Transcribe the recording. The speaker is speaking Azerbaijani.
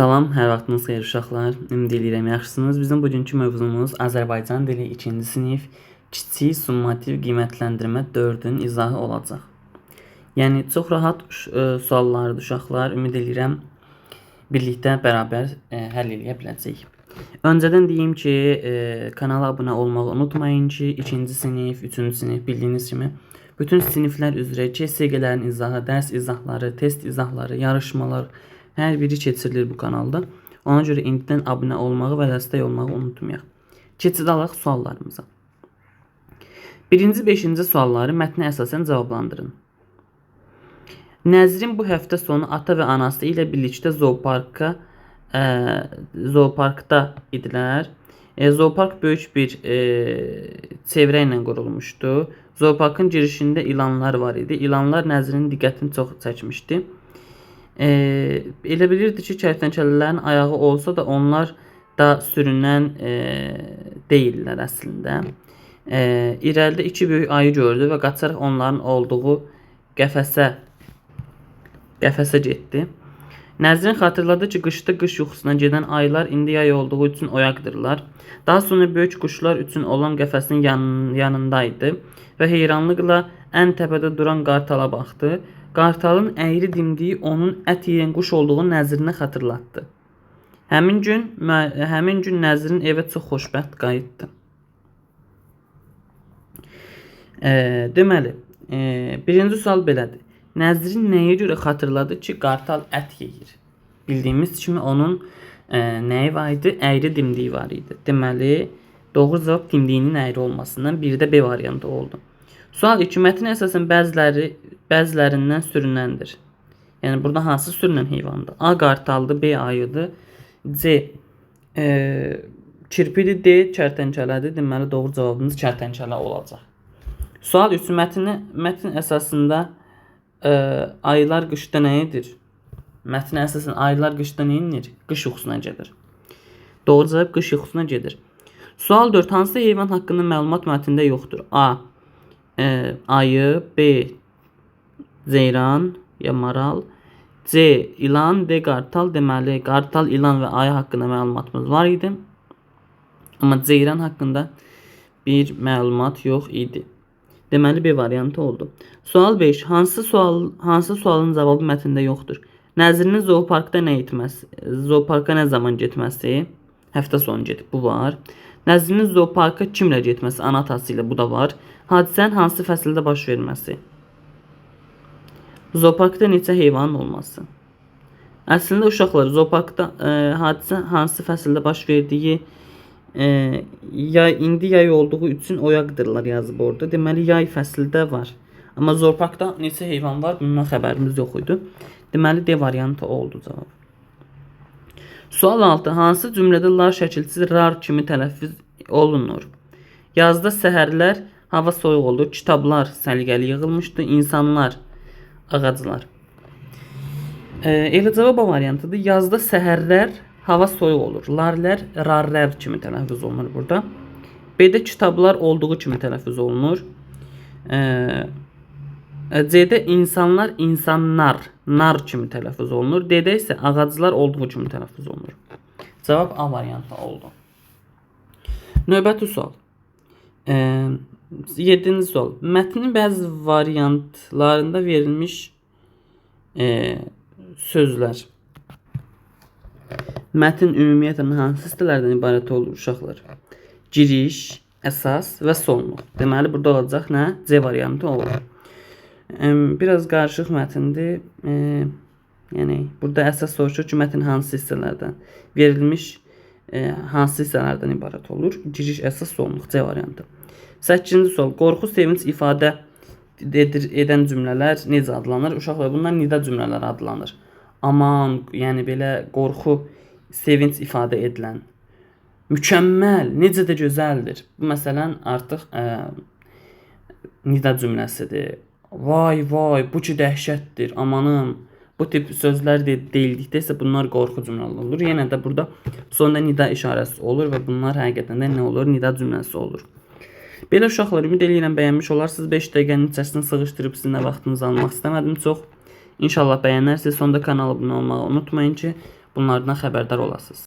Salam, hər vaxtınız xeyir uşaqlar. Ümid edirəm yaxşısınız. Bizim bugünkü mövzumuz Azərbaycan dili 2-ci sinif kiçik summativ qiymətləndirmə 4-ün izahı olacaq. Yəni çox rahat suallardır uşaqlar. Ümid edirəm birlikdə bərabər həll edə biləcəyik. Öncədən deyim ki, kanala abunə olmağı unutmayın ki, 2-ci sinif, 3-cü sinif bildiyiniz kimi bütün siniflər üzrə KSG-lərin izahı, dərs izahları, test izahları, yarışmalar hər biri keçirilir bu kanalda. Ona görə indidən abunə olmağı və dəstək olmağı unutmayaq. Keçid alaq suallarımıza. 1-ci 5-ci sualları mətnə əsasən cavablandırın. Nəzrin bu həftə sonu ata və anası ilə birlikdə zooparkda idilər. Zoopark böyük bir çevrə ilə qurulmuşdu. Zooparkın girişində ilanlar var idi. İlanlar Nəzrinin diqqətini çox çəkmişdi. Elə bilirdi ki, kərtənkələlərin ayağı olsa da onlar da sürünən deyirlər əslində. İrəlidə iki böyük ayı gördü və qaçaraq onların olduğu qəfəsə getdi. Nəzrin xatırladı ki, qışda qış yuxusuna gedən ayılar indi yay olduğu üçün oyaqdırlar. Daha sonra böyük quşlar üçün olan qəfəsin yanındaydı və heyranlıqla ən təpədə duran qartala baxdı. Qartalın əyri dimdiyi onun ət yeyən quş olduğunu Nəzrinə xatırlatdı. Həmin gün Nəzrin evə çox xoşbəxt qayıtdı. Deməli, birinci sual belədir. Nəzrin nəyə görə xatırladı ki, qartal ət yeyir? Bildiyimiz kimi onun nəyi var idi? Əyri dimdiyi var idi. Deməli, doğru cavab dimdiyinin əyri olmasından bir də B variantı oldu. Sual 2. Mətnə əsasən bəzilərindən sürünəndir. Yəni burada hansı sürünən heyvandır? A qartaldır, B ayıdır, C kirpidir, D kərtənkələdir. Deməli doğru cavabımız kərtənkələ olacaq. Sual 3. Mətn əsasında ayılar qışda nə edir? Mətn əsasən ayılar qışda nə edir? Qış yuxusuna gedir. Doğru cavab qış yuxusuna gedir. Sual 4. Hansı heyvan haqqında məlumat mətndə yoxdur? A ayı, B ceyran ya maral, C ilan, D qartal. Deməli qartal, ilan və ayı haqqında məlumatımız var idi. Amma ceyran haqqında bir məlumat yox idi. Deməli B variantı oldu. Sual 5. Hansı sualın cavabı mətndə yoxdur? Nəzrinin zooparkda nə etməsi? Zooparka nə zaman getməsi? Həftə sonu gedib. Bu var. Nəzrinin zooparka kimlə getməsi? Ana atası ilə. Bu da var. Hadisənin hansı fəsildə baş verməsi? Zooparkda neçə heyvanın olması? Əslində uşaqlar, zooparkda hadisə hansı fəsildə baş verdiyi indi yay olduğu üçün oyaqdırlar yazıb orada. Deməli yay fəsildə var. Amma zooparkda neçə heyvan var? Bundan xəbərimiz yox idi. Deməli D variantı oldu cavab. Sual 6. Hansı cümlədə lar şəkilsiz rar kimi tələffüz olunur? Yazda səhərlər hava soyuq olur. Kitablar səliqəli yığılmışdı. İnsanlar, ağaclar. Elə cavab variantıdır. Yazda səhərlər hava soyuq olur. Larlər, rarlər kimi tələffüz olunur burada. B-də kitablar olduğu kimi tələffüz olunur. C-də insanlar, insanlar, nar kimi tələffüz olunur. D-də isə ağaclar olduğu kimi tələffüz olunur. Cavab A variantı oldu. Növbəti sual. 7-ci sual. Mətnin bəzi variantlarında verilmiş sözlər. Mətn ümumiyyətlə hansı hissələrdən ibarət olur uşaqlar? Giriş, əsas və sonluq. Deməli burada olacaq nə? C variantı olur. Biraz qarışıq mətndir. Yəni burada əsas soruşur ki, mətn hansı hissələrdən verilmiş hansı hissələrdən ibarət olur? Giriş, əsas, sonluq. C variantı. 8-ci sual. Qorxu, sevinç ifadə edən cümlələr necə adlanır? Uşaqlar, bunlar nida cümlələri adlanır. Aman, yəni belə qorxu, sevinç ifadə edilən. Mükəmməl, necə də gözəldir. Bu məsələn artıq nida cümləsidir. Vay vay, bu ki dəhşətdir, amanım. Bu tip sözlər deyildikdə isə bunlar qorxu cümlələri olur. Yenə də burada sonunda nida işarəsi olur və bunlar həqiqətən də nə olur? Nida cümləsi olur. Belə uşaqlar, ümid edirəm bəyənmiş olarsınız. 5 dəqiqənin içərisində sığışdırıb sizinlə vaxtınızı almaq istəmədim çox. İnşallah bəyənərsiniz. Sonda kanala abunə olmağı unutmayın ki, bunlardan xəbərdar olasınız.